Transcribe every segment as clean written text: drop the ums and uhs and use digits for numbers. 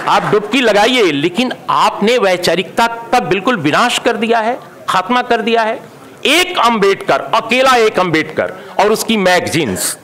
आप डुबकी लगाइए, लेकिन आपने वैचारिकता का बिल्कुल विनाश कर दिया है, खात्मा कर दिया है। एक अंबेडकर, अकेला एक अंबेडकर और उसकी मैगजीन्स,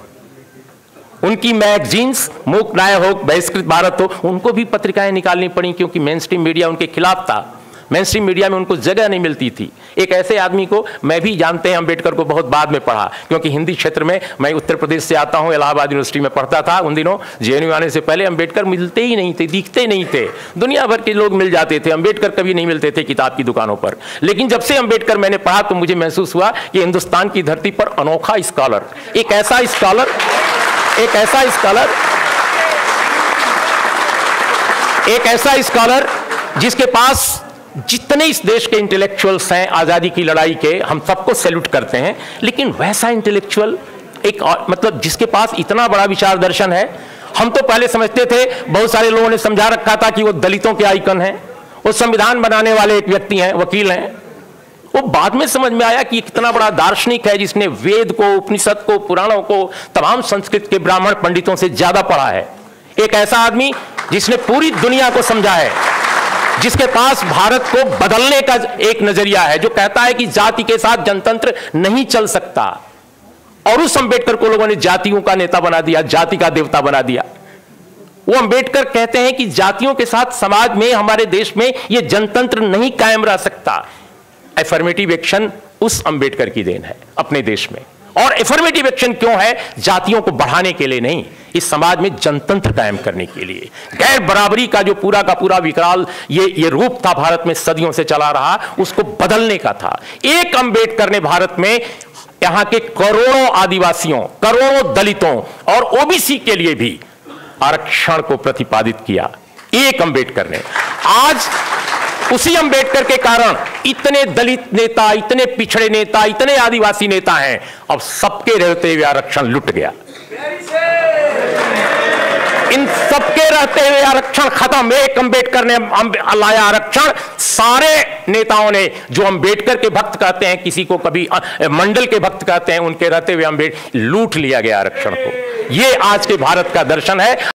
उनकी मैगजीन्स मूक न्याय हो, बहिष्कृत भारत हो, उनको भी पत्रिकाएं निकालनी पड़ी क्योंकि मेन स्ट्रीम मीडिया उनके खिलाफ था। मेन स्ट्रीम मीडिया में उनको जगह नहीं मिलती थी। एक ऐसे आदमी को मैं भी, जानते हैं, अंबेडकर को बहुत बाद में पढ़ा, क्योंकि हिंदी क्षेत्र में, मैं उत्तर प्रदेश से आता हूं, इलाहाबाद यूनिवर्सिटी में पढ़ता था। उन दिनों जेएनयू आने से पहले अंबेडकर मिलते ही नहीं थे, दिखते नहीं थे। दुनिया भर के लोग मिल जाते थे, अंबेडकर कभी नहीं मिलते थे किताब की दुकानों पर। लेकिन जब से अंबेडकर मैंने पढ़ा तो मुझे महसूस हुआ कि हिंदुस्तान की धरती पर अनोखा स्कॉलर, एक ऐसा स्कॉलर जिसके पास जितने इस देश के इंटेलेक्चुअल्स हैं, आजादी की लड़ाई के, हम सबको सैल्यूट करते हैं, लेकिन वैसा इंटेलेक्चुअल एक, मतलब जिसके पास इतना बड़ा विचार दर्शन है। हम तो पहले समझते थे, बहुत सारे लोगों ने समझा रखा था कि वो दलितों के आइकन हैं, वो संविधान बनाने वाले एक व्यक्ति हैं, वकील हैं। वो बाद में समझ में आया कि कितना बड़ा दार्शनिक है जिसने वेद को, उपनिषद को, पुराणों को, तमाम संस्कृत के ब्राह्मण पंडितों से ज्यादा पढ़ा है। एक ऐसा आदमी जिसने पूरी दुनिया को समझा है, जिसके पास भारत को बदलने का एक नजरिया है, जो कहता है कि जाति के साथ जनतंत्र नहीं चल सकता। और उस अंबेडकर को लोगों ने जातियों का नेता बना दिया, जाति का देवता बना दिया। वो अंबेडकर कहते हैं कि जातियों के साथ समाज में, हमारे देश में यह जनतंत्र नहीं कायम रह सकता। एफर्मेटिव एक्शन उस अंबेडकर की देन है अपने देश में। और एफर्मेटिव एक्शन क्यों है? जातियों को बढ़ाने के लिए नहीं, इस समाज में जनतंत्र कायम करने के लिए। गैर बराबरी का जो पूरा का पूरा विकराल ये रूप था भारत में, सदियों से चला रहा, उसको बदलने का था। एक अंबेडकर ने भारत में यहां के करोड़ों आदिवासियों, करोड़ों दलितों और ओबीसी के लिए भी आरक्षण को प्रतिपादित किया। एक अंबेडकर ने। आज उसी अंबेडकर के कारण इतने दलित नेता, इतने पिछड़े नेता, इतने आदिवासी नेता हैं। अब सबके रहते हुए आरक्षण लुट गया। इन सबके रहते हुए आरक्षण खत्म। एक अंबेडकर ने लाया आरक्षण। सारे नेताओं ने, जो अंबेडकर के भक्त कहते हैं, किसी को कभी मंडल के भक्त कहते हैं, उनके रहते हुए लूट लिया गया आरक्षण को। ये आज के भारत का दर्शन है।